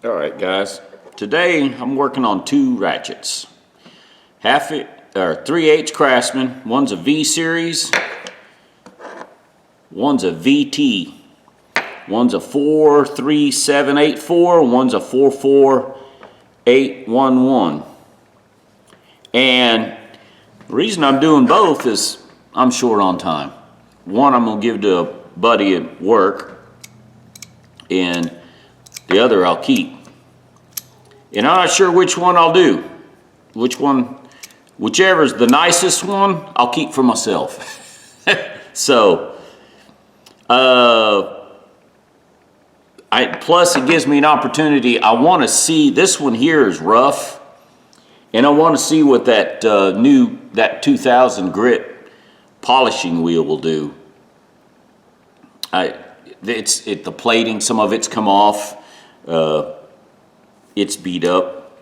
All right, guys. Today I'm working on two ratchets. 3/8 Craftsman. One's a V series. One's a VT. One's a 43784. One's a 44811. And the reason I'm doing both is I'm short on time. One I'm gonna give to a buddy at work, and the other I'll keep. And I'm not sure which one I'll do. Whichever's the nicest one, I'll keep for myself. So, plus it gives me an opportunity. I want to see, this one here is rough, and I want to see what that that 2000 grit polishing wheel will do. The plating, some of it's come off. It's beat up.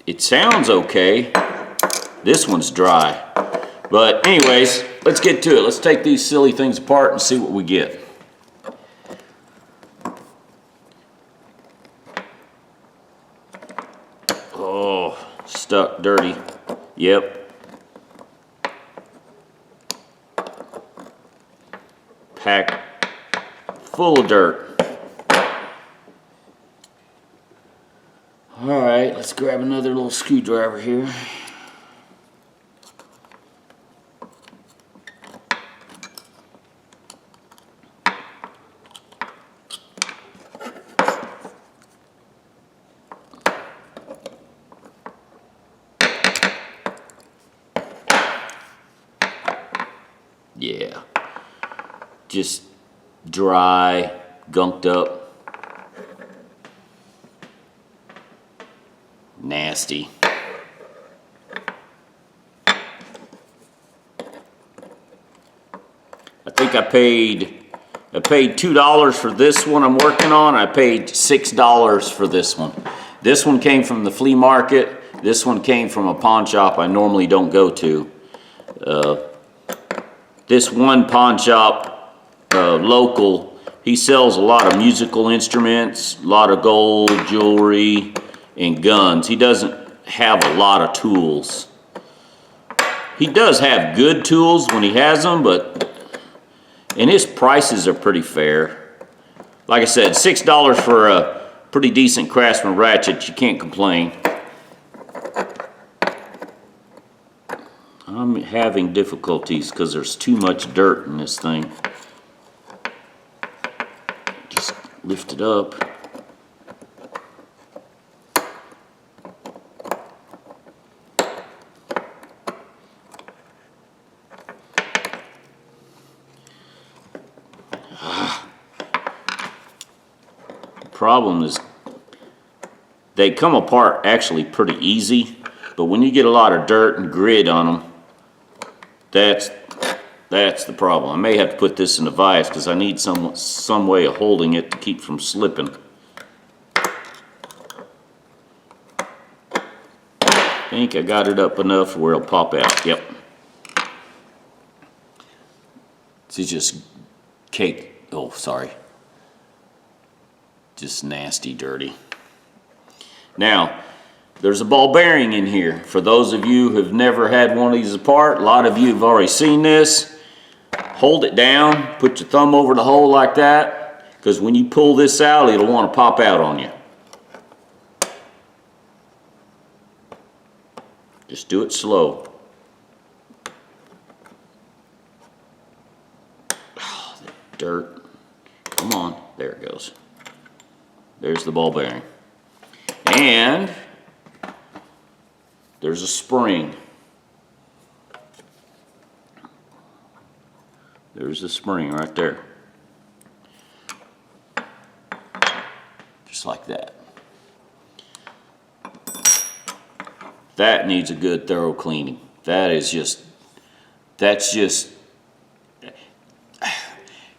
It sounds okay. This one's dry. But anyways, let's get to it. Let's take these silly things apart and see what we get. Oh, stuck, dirty. Yep. Packed full of dirt. All right, let's grab another little screwdriver here. Yeah, just dry, gunked up. Nasty. I think I paid $2 for this one I'm working on. I paid $6 for this one. This one came from the flea market. This one came from a pawn shop I normally don't go to. This one pawn shop, local, he sells a lot of musical instruments, a lot of gold, jewelry, and guns. He doesn't have a lot of tools. He does have good tools when he has them, and his prices are pretty fair. Like I said, $6 for a pretty decent Craftsman ratchet, you can't complain. I'm having difficulties because there's too much dirt in this thing. Just lift it up. Problem is they come apart actually pretty easy, but when you get a lot of dirt and grit on them, that's the problem. I may have to put this in a vise because I need some way of holding it to keep from slipping. I think I got it up enough where it'll pop out. Yep. This is just cake. Oh, sorry. Just nasty, dirty. Now, there's a ball bearing in here. For those of you who have never had one of these apart, a lot of you have already seen this. Hold it down, put your thumb over the hole like that, because when you pull this out, it'll want to pop out on you. Just do it slow. Oh, the dirt. Come on, there it goes. There's the ball bearing. And there's a spring. There's the spring right there. Just like that. That needs a good thorough cleaning. That's just,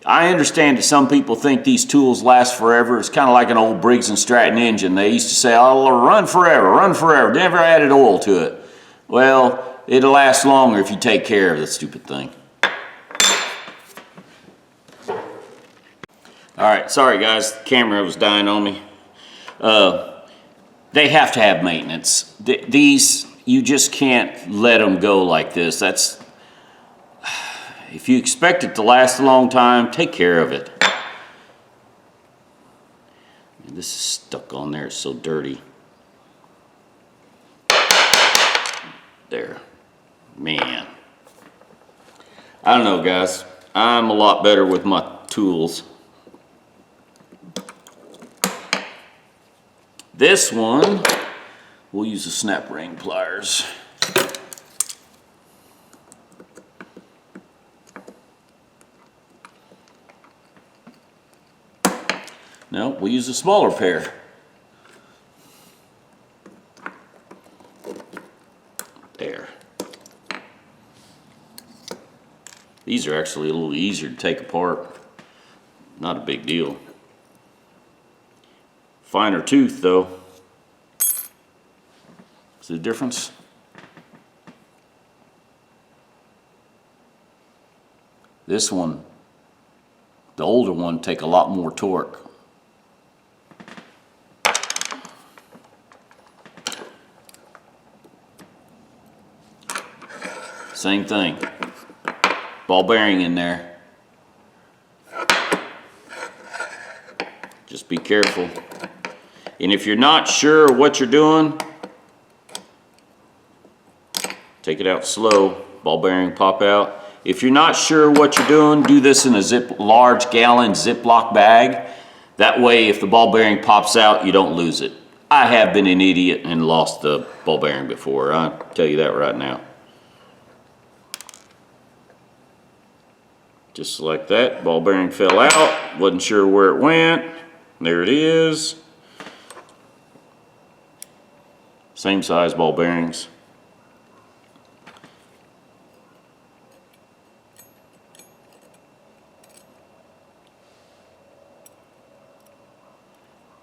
I understand that some people think these tools last forever. It's kind of like an old Briggs & Stratton engine. They used to say, oh, run forever, never added oil to it. Well, it'll last longer if you take care of the stupid thing. All right, sorry guys, the camera was dying on me. They have to have maintenance. These, you just can't let them go like this. If you expect it to last a long time, take care of it. Man, this is stuck on there, it's so dirty. There, man. I don't know, guys. I'm a lot better with my tools. This one, we'll use the snap ring pliers. No, we'll use a smaller pair. There. These are actually a little easier to take apart. Not a big deal. Finer tooth though. See the difference? This one, the older one, take a lot more torque. Same thing. Ball bearing in there. Just be careful. And if you're not sure what you're doing, take it out slow. Ball bearing pop out. If you're not sure what you're doing, do this in a large gallon Ziploc bag. That way, if the ball bearing pops out, you don't lose it. I have been an idiot and lost the ball bearing before. I'll tell you that right now. Just like that, ball bearing fell out. Wasn't sure where it went. There it is. Same size ball bearings.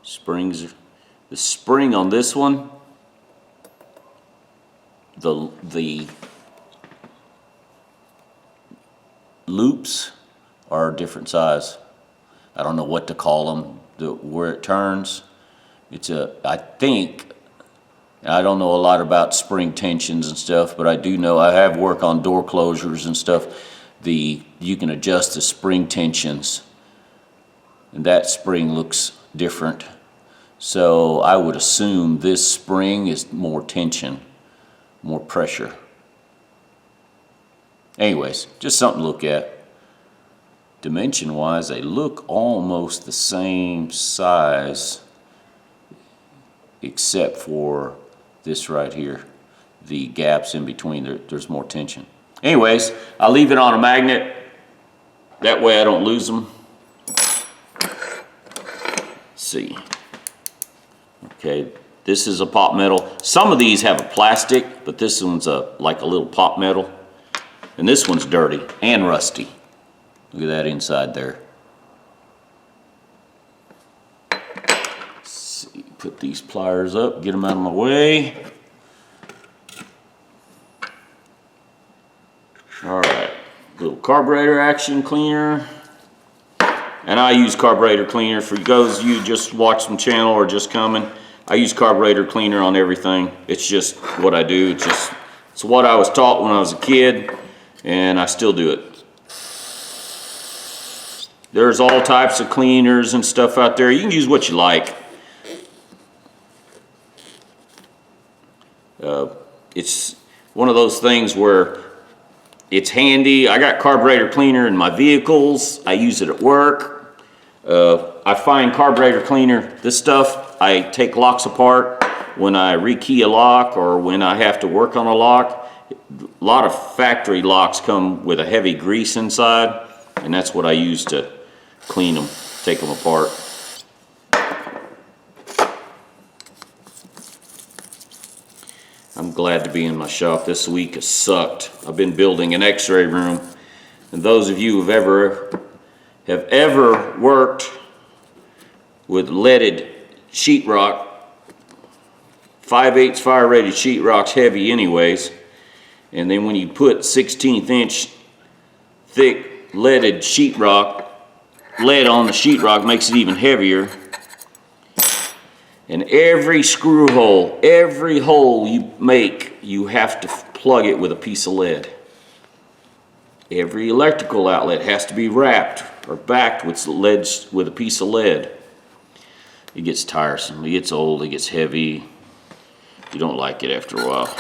Springs, the spring on this one, the loops are a different size. I don't know what to call them, where it turns. I think, I don't know a lot about spring tensions and stuff, but I do know I have worked on door closures and stuff. You can adjust the spring tensions, and that spring looks different. So I would assume this spring is more tension, more pressure. Anyways, just something to look at. Dimension wise, they look almost the same size, except for this right here. The gaps in between, there's more tension. Anyways, I'll leave it on a magnet. That way I don't lose them. Let's see. Okay, this is a pop metal. Some of these have a plastic, but this one's like a little pop metal. And this one's dirty and rusty. Look at that inside there. Let's see, put these pliers up, get them out of my way. All right, little carburetor action cleaner. And I use carburetor cleaner for those of you just watch the channel or just coming. I use carburetor cleaner on everything. It's just what I do. It's what I was taught when I was a kid, and I still do it. There's all types of cleaners and stuff out there. You can use what you like. It's one of those things where it's handy. I got carburetor cleaner in my vehicles. I use it at work. I find carburetor cleaner, this stuff, I take locks apart when I rekey a lock or when I have to work on a lock. A lot of factory locks come with a heavy grease inside, and that's what I use to clean them, take them apart. I'm glad to be in my shop. This week has sucked. I've been building an x-ray room, and those of you who have ever worked with leaded sheetrock, 5/8 fire rated sheetrock's heavy anyways, and then when you put 16th inch thick leaded sheetrock, lead on the sheetrock makes it even heavier. And every screw hole, every hole you make, you have to plug it with a piece of lead. Every electrical outlet has to be wrapped or backed with a piece of lead. It gets tiresome, it gets old, it gets heavy. You don't like it after a while.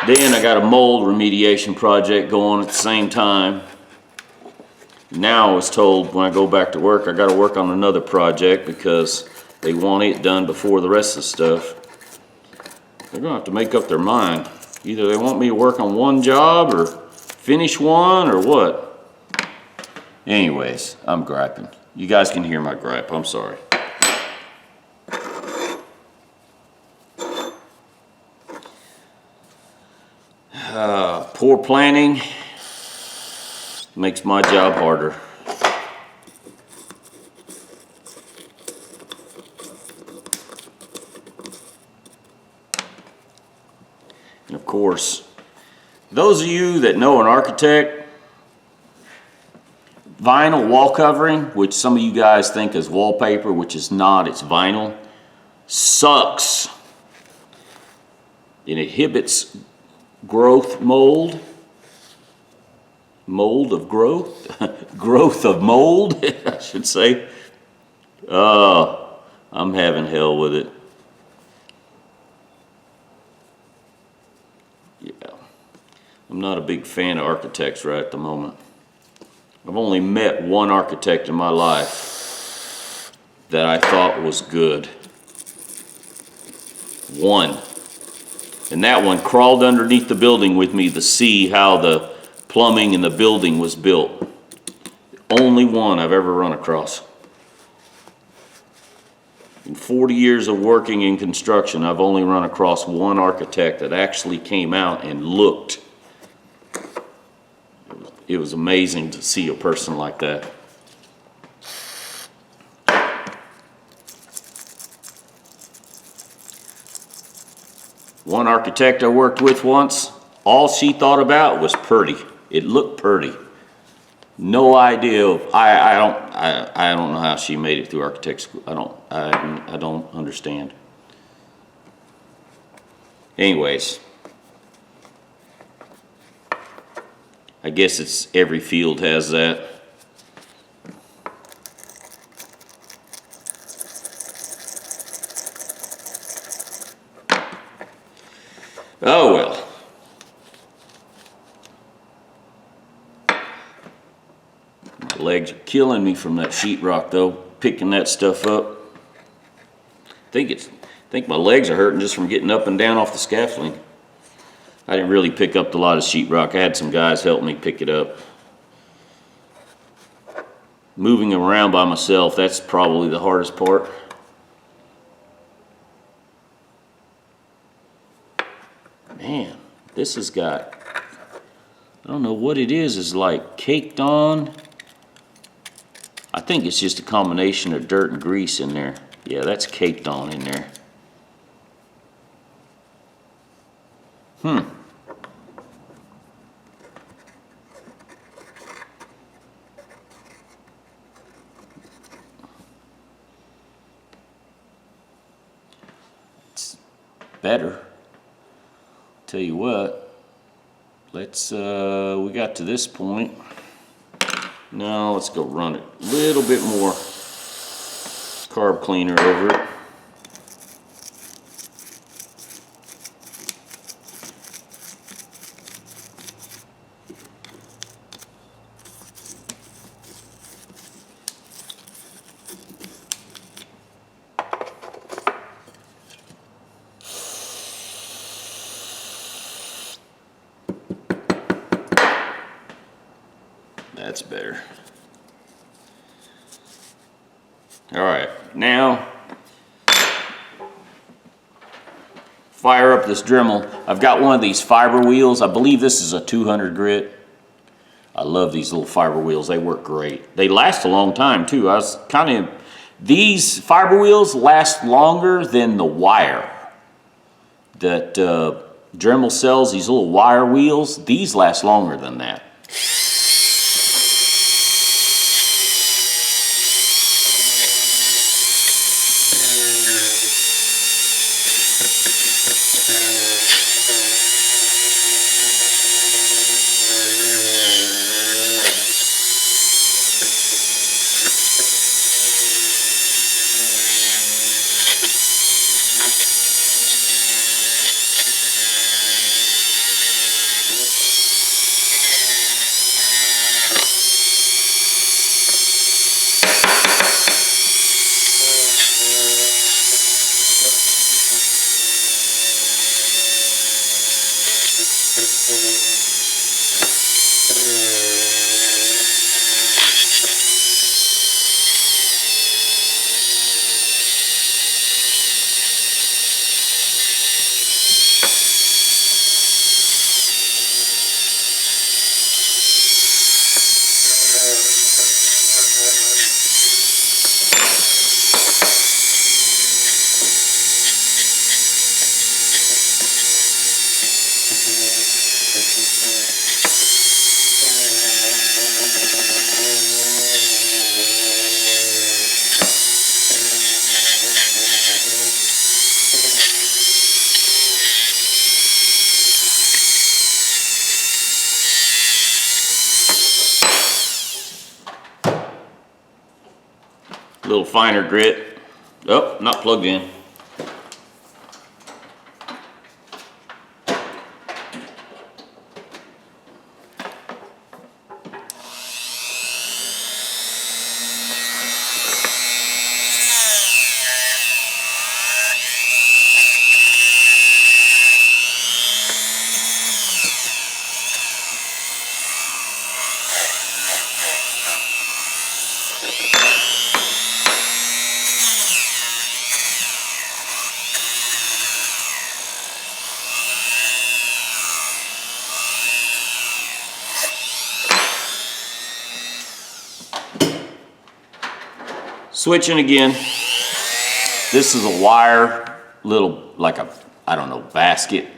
Then I got a mold remediation project going at the same time. Now I was told when I go back to work, I got to work on another project because they want it done before the rest of the stuff. They're going to have to make up their mind. Either they want me to work on one job or finish one or what. Anyways, I'm griping. You guys can hear my gripe. I'm sorry. Poor planning makes my job harder. And of course, those of you that know an architect, vinyl wall covering, which some of you guys think is wallpaper, which is not, it's vinyl, sucks. It inhibits growth mold of growth, growth of mold, I should say. I'm having hell with it. Yeah, I'm not a big fan of architects right at the moment. I've only met one architect in my life that I thought was good. One. And that one crawled underneath the building with me to see how the plumbing in the building was built. The only one I've ever run across. In 40 years of working in construction, I've only run across one architect that actually came out and looked. It was amazing to see a person like that. One architect I worked with once, all she thought about was pretty. It looked pretty. No idea. I don't know how she made it through architect school. I don't understand. Anyways, I guess it's every field has that. Oh well. My legs are killing me from that sheetrock though, picking that stuff up. I think my legs are hurting just from getting up and down off the scaffolding. I didn't really pick up a lot of sheetrock. I had some guys help me pick it up. Moving around by myself, that's probably the hardest part. Man, this has got, I don't know what it is like caked on. I think it's just a combination of dirt and grease in there. Yeah, that's caked on in there. It's better. Tell you what, let's, we got to this point. Now let's go run it. A little bit more carb cleaner over it. That's better. All right, now fire up this Dremel. I've got one of these fiber wheels. I believe this is a 200 grit. I love these little fiber wheels. They work great. They last a long time too. These fiber wheels last longer than the wire that Dremel sells. These little wire wheels, these last longer than that. Little finer grit. Oh, not plugged in. Switching again. This is a wire, little, like a, I don't know, basket.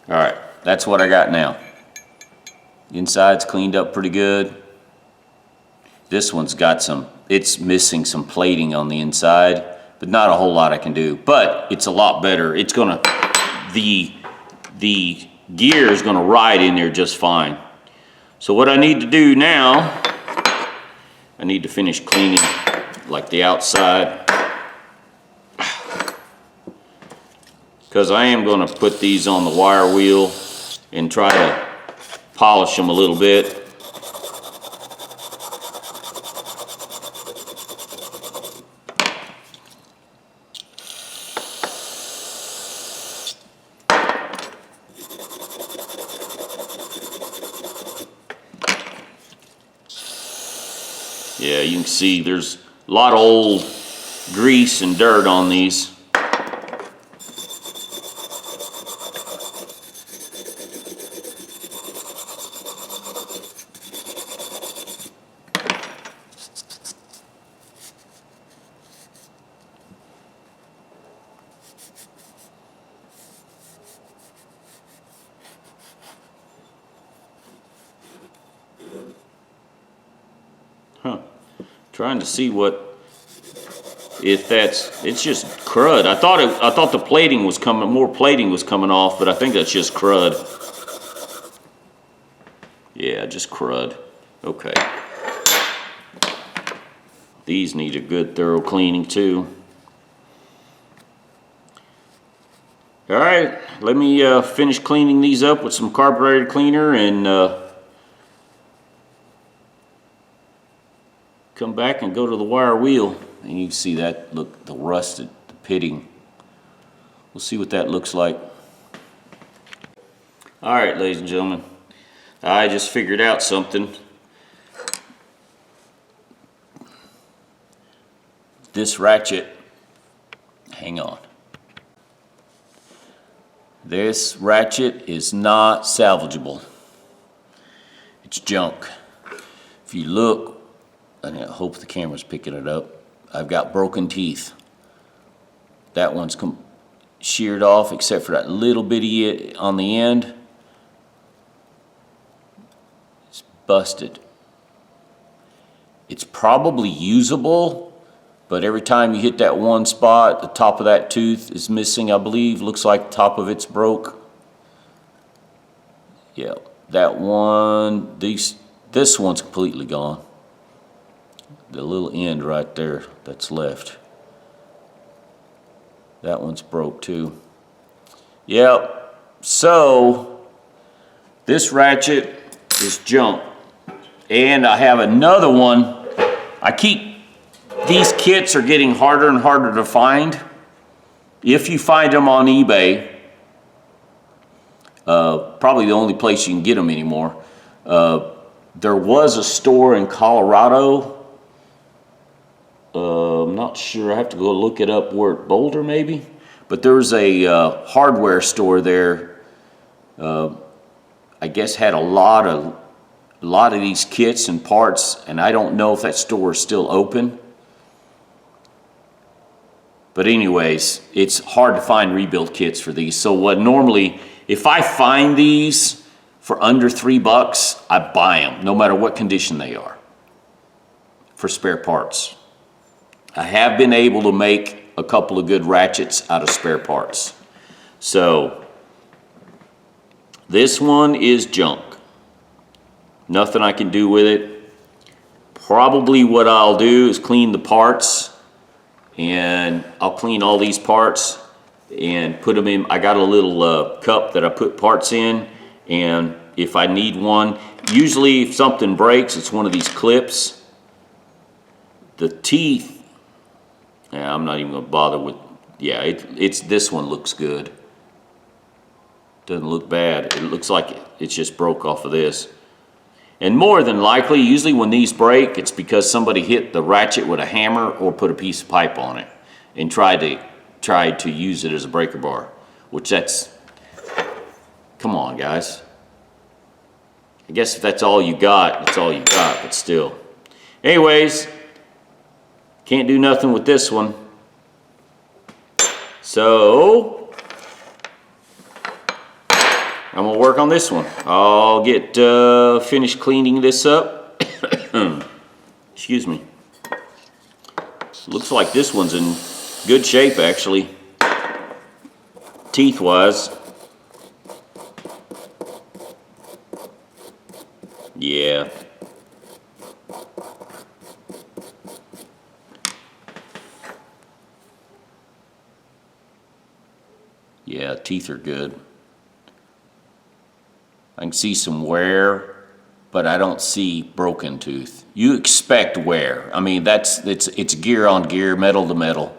All right, that's what I got now. Inside's cleaned up pretty good. This one's got some, it's missing some plating on the inside, but not a whole lot I can do. But it's a lot better. It's gonna, the gear is gonna ride in there just fine. So what I need to do now, I need to finish cleaning like the outside. Because I am going to put these on the wire wheel and try to polish them a little bit. Yeah, you can see there's a lot of old grease and dirt on these. Trying to see what, if that's, it's just crud. I thought the plating was coming, more plating was coming off, but I think that's just crud. Yeah, just crud. Okay. These need a good thorough cleaning too. All right, let me finish cleaning these up with some carburetor cleaner and come back and go to the wire wheel, and you can see that, look, the rusted, the pitting. We'll see what that looks like. All right, ladies and gentlemen, I just figured out something. This ratchet, hang on. This ratchet is not salvageable. It's junk. If you look, and I hope the camera's picking it up, I've got broken teeth. That one's sheared off except for that little bitty on the end. It's busted. It's probably usable, but every time you hit that one spot, the top of that tooth is missing, I believe. Looks like the top of it's broke. Yeah, that one, this one's completely gone. The little end right there that's left. That one's broke too. Yep, so this ratchet is junk. And I have another one. These kits are getting harder and harder to find. If you find them on eBay, probably the only place you can get them anymore. There was a store in Colorado. I'm not sure, I have to go look it up where, Boulder maybe? But there's a hardware store there, I guess had a lot of these kits and parts, and I don't know if that store is still open. But anyways, it's hard to find rebuild kits for these. So what normally, if I find these for under $3, I buy them, no matter what condition they are, for spare parts. I have been able to make a couple of good ratchets out of spare parts. So this one is junk. Nothing I can do with it. Probably what I'll do is clean the parts, and I'll clean all these parts and put them in. I got a little cup that I put parts in, and if I need one, usually if something breaks, it's one of these clips. The teeth, yeah, I'm not even gonna bother with, yeah, it's this one looks good. Doesn't look bad. It looks like it just broke off of this. And more than likely, usually when these break, it's because somebody hit the ratchet with a hammer or put a piece of pipe on it and tried to use it as a breaker bar, which that's, come on guys. I guess if that's all you got, that's all you got, but still. Anyways, can't do nothing with this one. So I'm gonna work on this one. I'll get finished cleaning this up. Excuse me. Looks like this one's in good shape actually, teeth wise. Yeah. Yeah, teeth are good. I can see some wear, but I don't see broken tooth. You expect wear. I mean, it's gear on gear, metal to metal.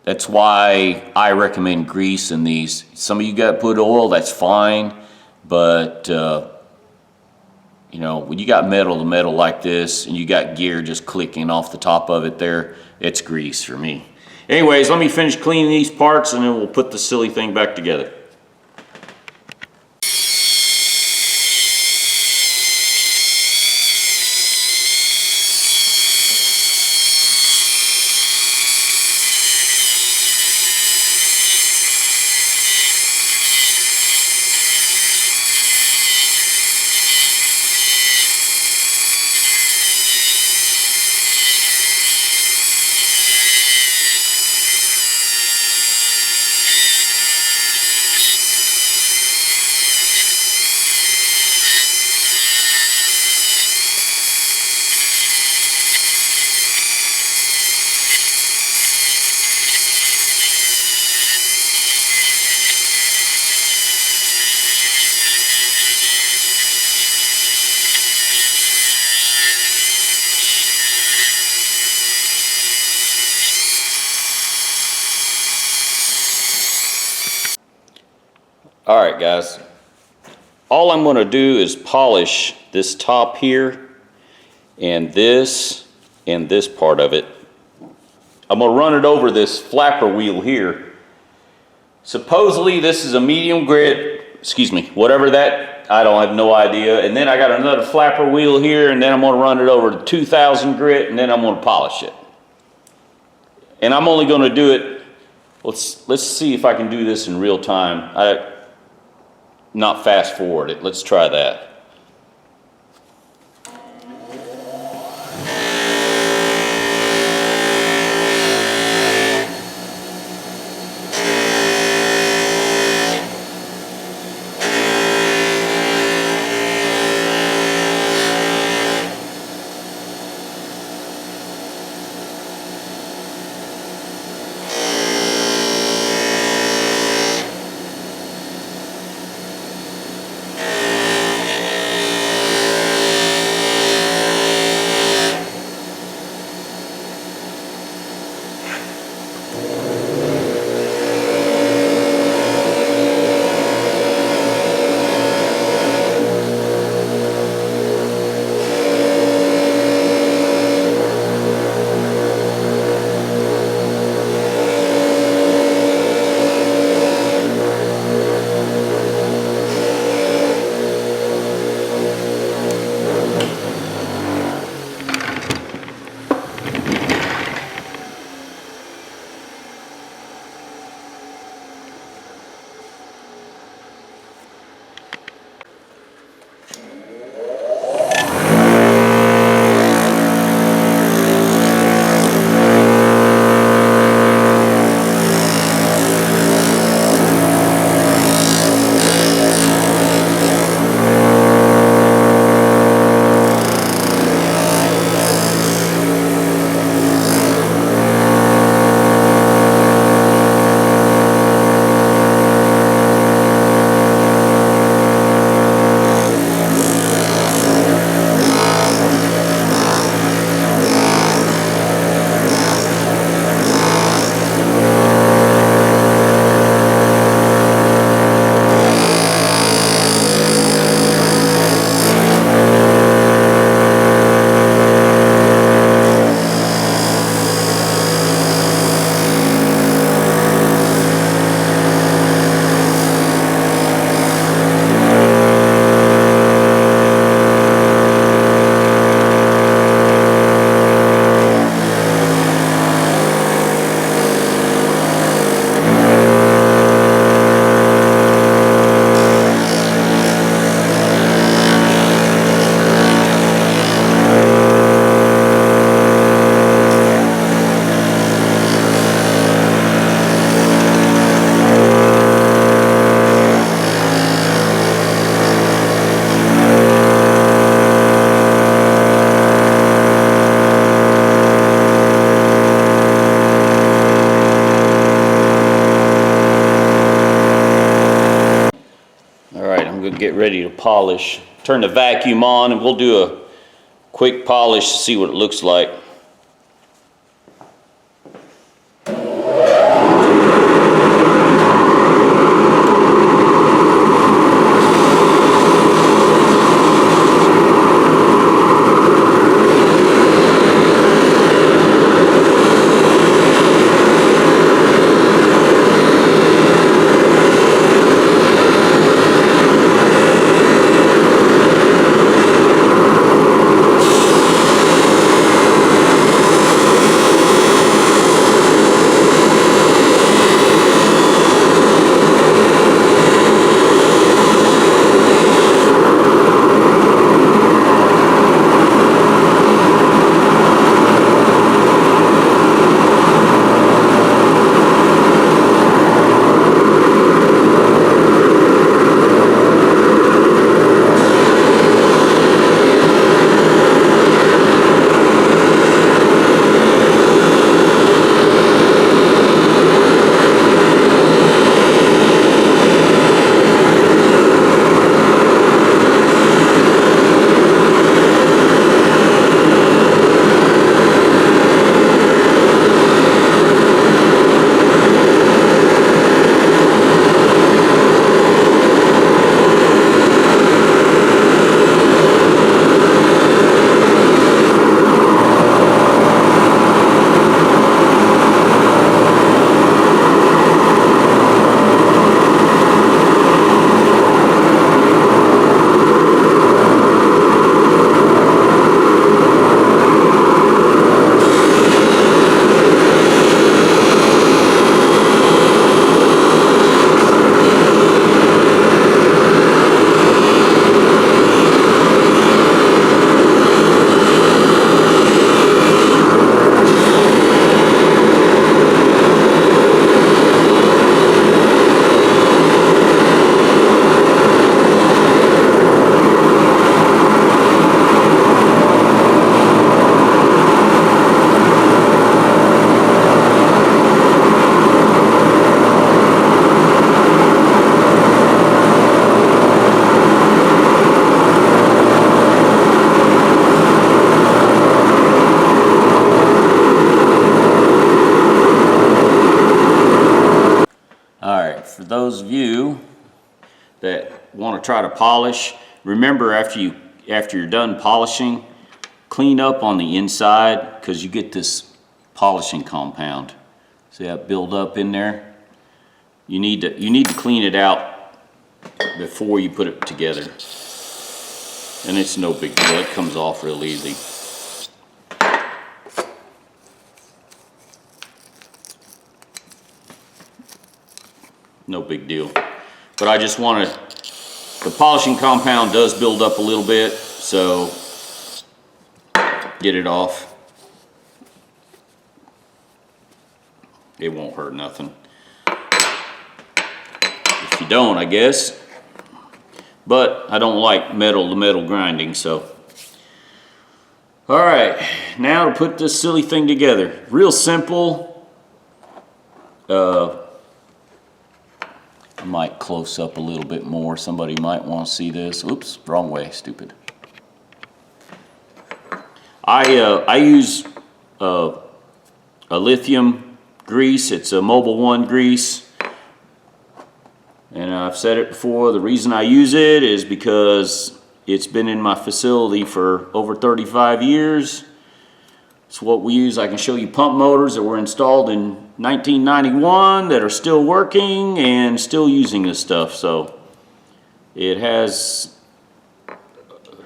That's why I recommend grease in these. Some of you got to put oil, that's fine, but you know, when you got metal to metal like this and you got gear just clicking off the top of it there, it's grease for me. Anyways, let me finish cleaning these parts and then we'll put the silly thing back together. All right, guys. All I'm going to do is polish this top here and this part of it. I'm going to run it over this flapper wheel here. Supposedly this is a medium grit, excuse me, whatever that, I don't have no idea. And then I got another flapper wheel here, and then I'm going to run it over to 2000 grit, and then I'm going to polish it. And I'm only going to do it, let's see if I can do this in real time. Not fast forward it. Let's try that. get ready to polish. Turn the vacuum on and we'll do a quick polish to see what it looks like. For those of you that want to try to polish, remember after you're done polishing, clean up on the inside because you get this polishing compound. See that build up in there? You need to clean it out before you put it together. And it's no big deal, it comes off real easy. No big deal. But I just wanted, the polishing compound does build up a little bit, so get it off. It won't hurt nothing. If you don't, I guess. But I don't like metal to metal grinding, so. All right, now to put this silly thing together. Real simple. I might close up a little bit more. Somebody might want to see this. Oops, wrong way, stupid. I use a lithium grease. It's a Mobil 1 grease. And I've said it before, the reason I use it is because it's been in my facility for over 35 years. It's what we use. I can show you pump motors that were installed in 1991 that are still working and still using this stuff. So it has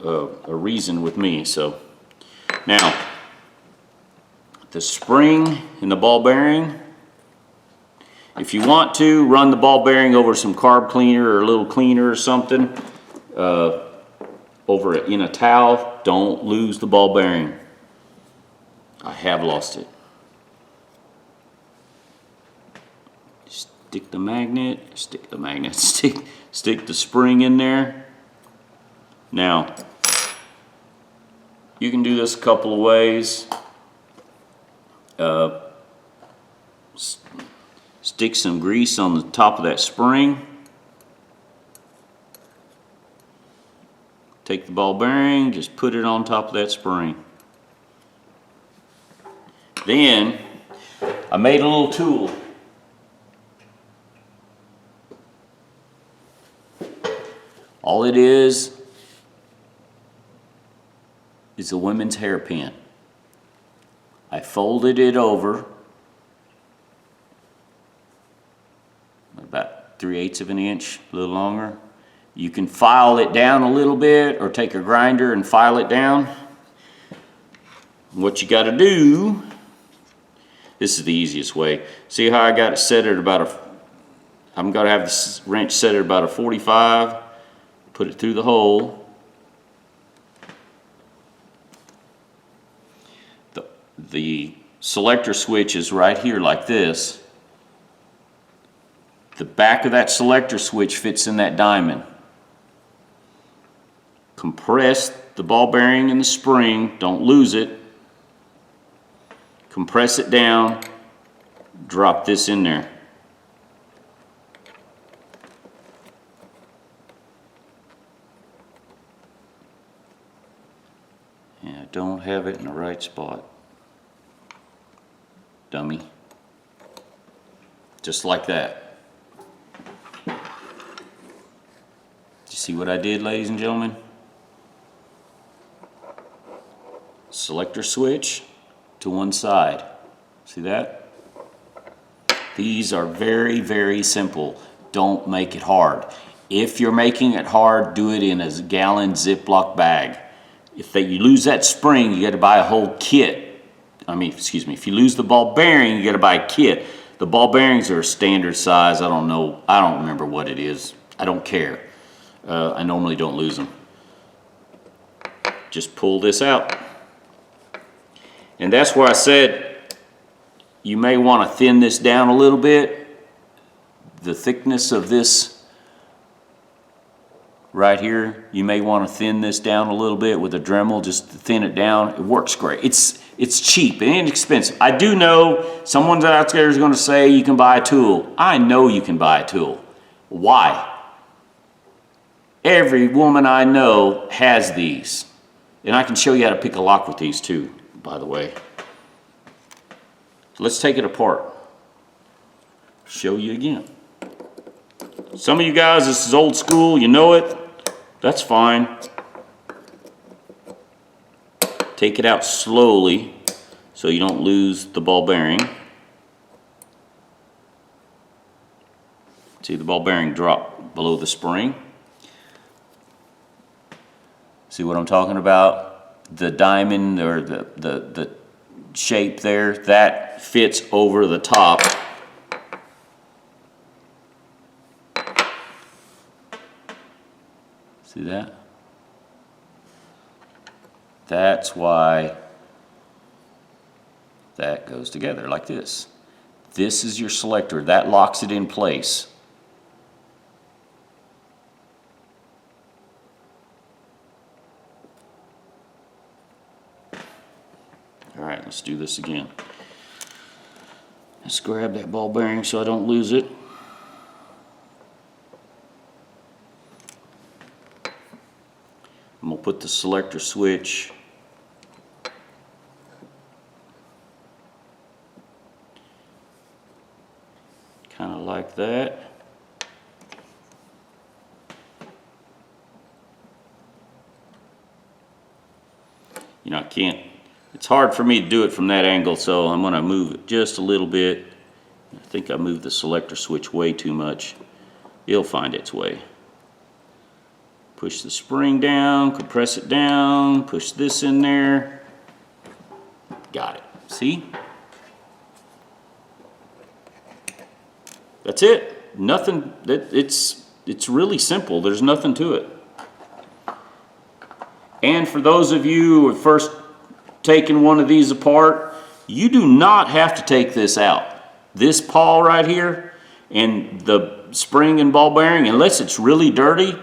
a reason with me. So now the spring in the ball bearing, if you want to run the ball bearing over some carb cleaner or a little cleaner or something over it in a towel, don't lose the ball bearing. I have lost it. Stick the magnet, stick the spring in there. Now, you can do this a couple of ways. Stick some grease on the top of that spring. take the ball bearing, just put it on top of that spring. Then I made a little tool. All it is a women's hairpin. I folded it over about 3/8 of an inch, a little longer. You can file it down a little bit or take a grinder and file it down. What you got to do, this is the easiest way. See how I got it set at about I'm going to have the wrench set at about a 45. Put it through the hole. The selector switch is right here like this. The back of that selector switch fits in that diamond. Compress the ball bearing and the spring, don't lose it. Compress it down, drop this in there. Yeah, I don't have it in the right spot. Dummy. Just like that. Did you see what I did, ladies and gentlemen? Selector switch to one side. See that? These are very, very simple. Don't make it hard. If you're making it hard, do it in a gallon Ziploc bag. If you lose that spring, you got to buy a whole kit. If you lose the ball bearing, you got to buy a kit. The ball bearings are a standard size. I don't know. I don't remember what it is. I don't care. I normally don't lose them. Just pull this out. And that's where I said you may want to thin this down a little bit. The thickness of this right here, you may want to thin this down a little bit with a Dremel, just to thin it down. It works great. It's cheap and inexpensive. I do know someone out there is going to say you can buy a tool. I know you can buy a tool. Why? Every woman I know has these. And I can show you how to pick a lock with these too, by the way. So let's take it apart. Show you again. Some of you guys, this is old school, you know it. That's fine. Take it out slowly so you don't lose the ball bearing. See the ball bearing drop below the spring. See what I'm talking about? The diamond or the shape there, that fits over the top. See that? That's why that goes together like this. This is your selector. That locks it in place. All right, let's do this again. Let's grab that ball bearing so I don't lose it. I'm gonna put the selector switch kind of like that. You know, it's hard for me to do it from that angle, so I'm gonna move it just a little bit. I think I moved the selector switch way too much. It'll find its way. Push the spring down, compress it down, push this in there. Got it. See? That's it. Nothing. It's really simple. There's nothing to it. And for those of you who have first taken one of these apart, you do not have to take this out. This pawl right here and the spring and ball bearing, unless it's really dirty,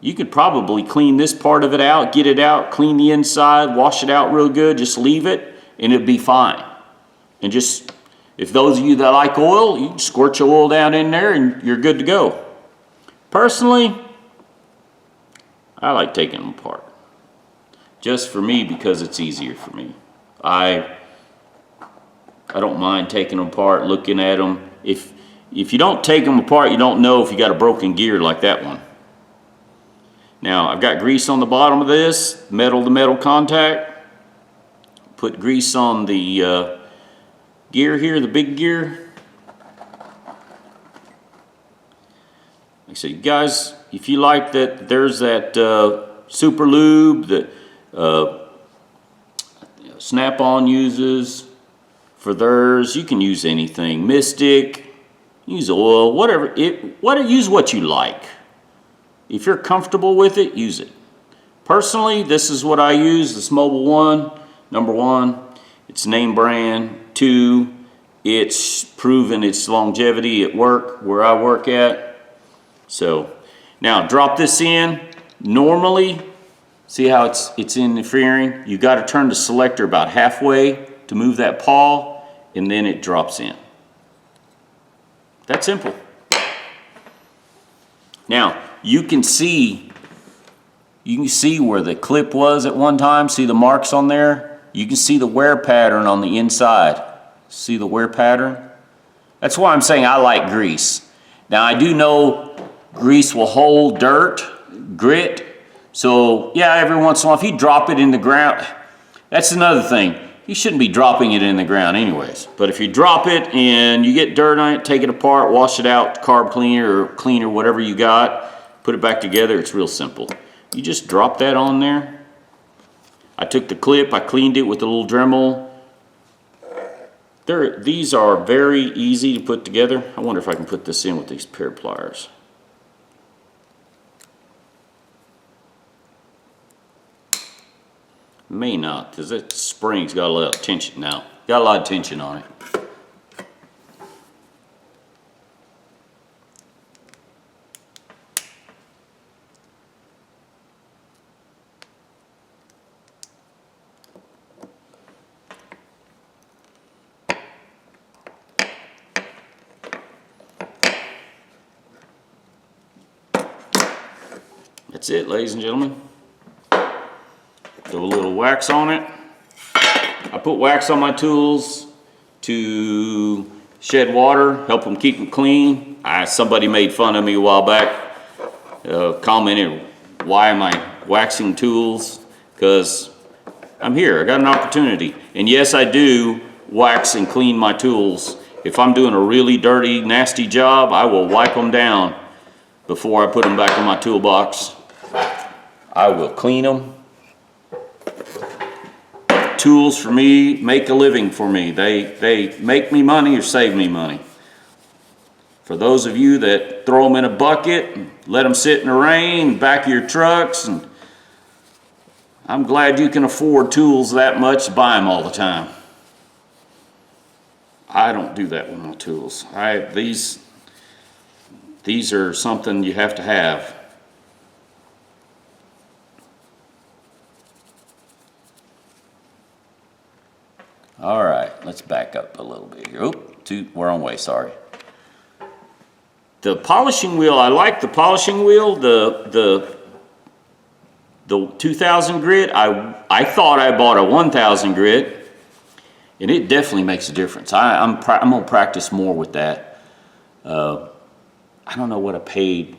you could probably clean this part of it out, get it out, clean the inside, wash it out real good, just leave it, and it'd be fine. And just, if those of you that like oil, you can squirt your oil down in there and you're good to go. Personally, I like taking them apart. Just for me, because it's easier for me. I don't mind taking them apart, looking at them. If you don't take them apart, you don't know if you got a broken gear like that one. Now, I've got grease on the bottom of this, metal to metal contact. Put grease on the gear here, the big gear. Like I said, you guys, if you like that, there's that super lube that Snap-on uses for theirs. You can use anything. Mystic, use oil, whatever. Use what you like. If you're comfortable with it, use it. Personally, this is what I use, this Mobile One. Number one, it's name brand. Two, it's proven its longevity at work, where I work at. So, now drop this in. Normally, see how it's interfering? You got to turn the selector about halfway to move that pawl, and then it drops in. That simple. Now, you can see where the clip was at one time. See the marks on there? You can see the wear pattern on the inside. See the wear pattern? That's why I'm saying I like grease. Now, I do know grease will hold dirt, grit. So, yeah, every once in a while, if you drop it in the ground, that's another thing. You shouldn't be dropping it in the ground anyways. But if you drop it and you get dirt on it, take it apart, wash it out, carb cleaner, whatever you got, put it back together. It's real simple. You just drop that on there. I took the clip, I cleaned it with a little Dremel. These are very easy to put together. I wonder if I can put this in with these pair of pliers. May not, because that spring's got a lot of tension now. Got a lot of tension on it. That's it, ladies and gentlemen. Throw a little wax on it. I put wax on my tools to shed water, help them keep them clean. Somebody made fun of me a while back, commented, why am I waxing tools? Because I'm here, I got an opportunity. And yes, I do wax and clean my tools. If I'm doing a really dirty, nasty job, I will wipe them down before I put them back in my toolbox. I will clean them. Tools for me make a living for me. They make me money or save me money. For those of you that throw them in a bucket and let them sit in the rain, back of your trucks, and I'm glad you can afford tools that much to buy them all the time. I don't do that with my tools. These are something you have to have. All right, let's back up a little bit here. Wrong way, sorry. The polishing wheel, I like the polishing wheel, the 2000 grit. I thought I bought a 1000 grit, and it definitely makes a difference. I'm gonna practice more with that. I don't know what I paid.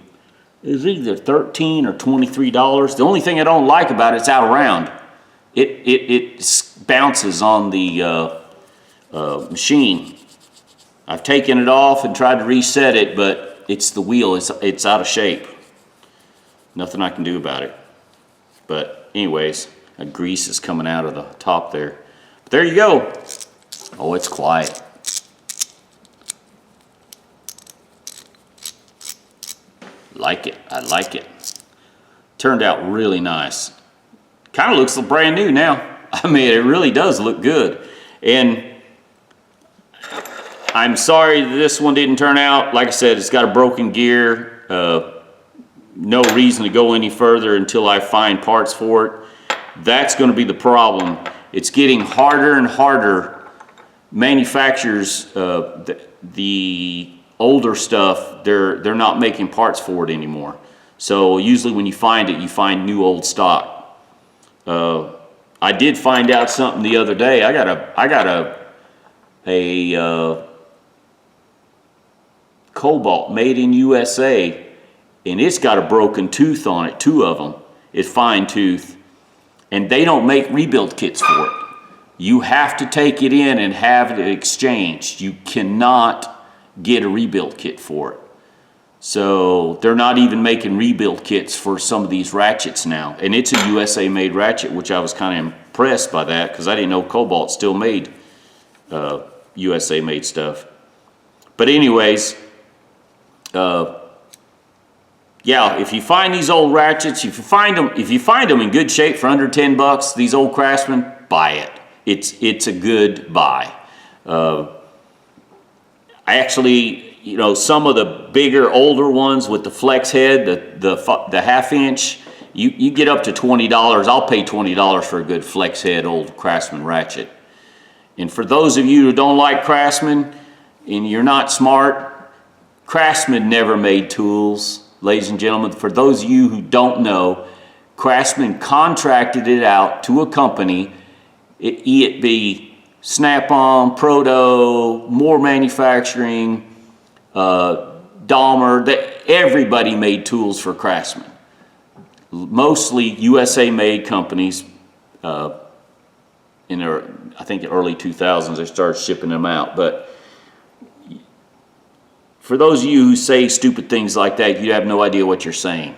It was either $13 or $23. The only thing I don't like about it's out of round. It bounces on the machine. I've taken it off and tried to reset it, but it's the wheel. It's out of shape. Nothing I can do about it. But anyways, grease is coming out of the top there. But there you go. Oh, it's quiet. Like it. I like it. Turned out really nice. Kind of looks brand new now. I mean, it really does look good. And I'm sorry this one didn't turn out. Like I said, it's got a broken gear. No reason to go any further until I find parts for it. That's going to be the problem. It's getting harder and harder. Manufacturers, the older stuff, they're not making parts for it anymore. So usually when you find it, you find new old stock. I did find out something the other day. I got a Cobalt made in USA, and it's got a broken tooth on it, 2 of them. It's fine tooth, and they don't make rebuild kits for it. You have to take it in and have it exchanged. You cannot get a rebuild kit for it. So they're not even making rebuild kits for some of these ratchets now. And it's a USA made ratchet, which I was kind of impressed by that, because I didn't know Cobalt still made USA made stuff. But anyways, yeah, if you find these old ratchets, if you find them in good shape for under 10 bucks, these old Craftsman, buy it. It's a good buy. I actually, you know, some of the bigger, older ones with the flex head, the half-inch, you get up to $20. I'll pay $20 for a good flex head old Craftsman ratchet. And for those of you who don't like Craftsman and you're not smart, Craftsman never made tools. Ladies and gentlemen, for those of you who don't know, Craftsman contracted it out to a company, it be Snap-on, Proto, More Manufacturing, Dahmer, everybody made tools for Craftsman. Mostly USA made companies. In their, I think the early 2000s, they started shipping them out. But for those of you who say stupid things like that, you have no idea what you're saying.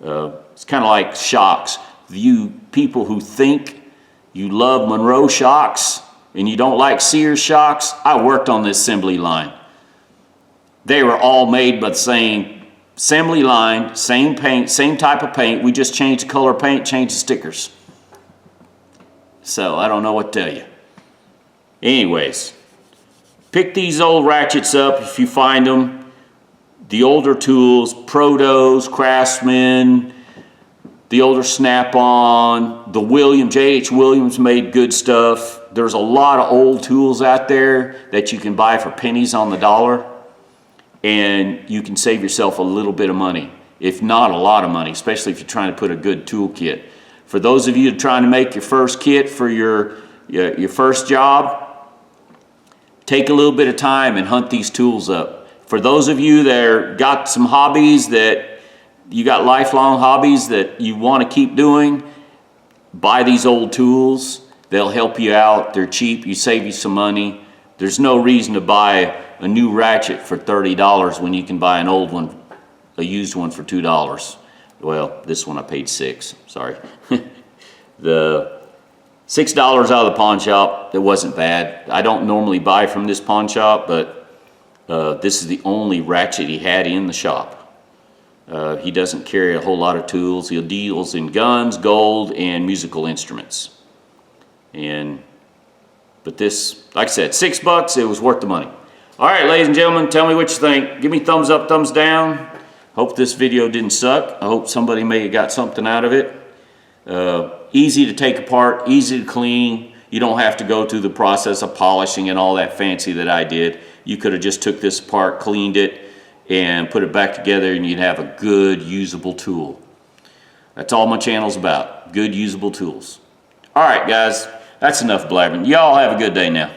It's kind of like shocks. You people who think you love Monroe shocks and you don't like Sears shocks, I worked on this assembly line. They were all made by the same assembly line, same paint, same type of paint. We just changed the color paint, changed the stickers. So I don't know what to tell you. Anyways, pick these old ratchets up if you find them. The older tools, Protos, Craftsman, the older Snap-on, the J.H. Williams made good stuff. There's a lot of old tools out there that you can buy for pennies on the dollar, and you can save yourself a little bit of money, if not a lot of money, especially if you're trying to put a good tool kit. For those of you trying to make your first kit for your first job, take a little bit of time and hunt these tools up. For those of you that got some hobbies, that you got lifelong hobbies that you want to keep doing, buy these old tools. They'll help you out. They're cheap. You save you some money. There's no reason to buy a new ratchet for $30 when you can buy an old one, a used one, for $2. Well, this one I paid $6, sorry. The $6 out of the pawn shop, it wasn't bad. I don't normally buy from this pawn shop, but this is the only ratchet he had in the shop. He doesn't carry a whole lot of tools. He deals in guns, gold, and musical instruments. But this, like I said, $6, it was worth the money. All right, ladies and gentlemen, tell me what you think. Give me thumbs up, thumbs down. Hope this video didn't suck. I hope somebody may have got something out of it. Easy to take apart, easy to clean. You don't have to go through the process of polishing and all that fancy that I did. You could have just took this apart, cleaned it, and put it back together, and you'd have a good, usable tool. That's all my channel's about, good, usable tools. All right, guys, that's enough blabbering. Y'all have a good day now.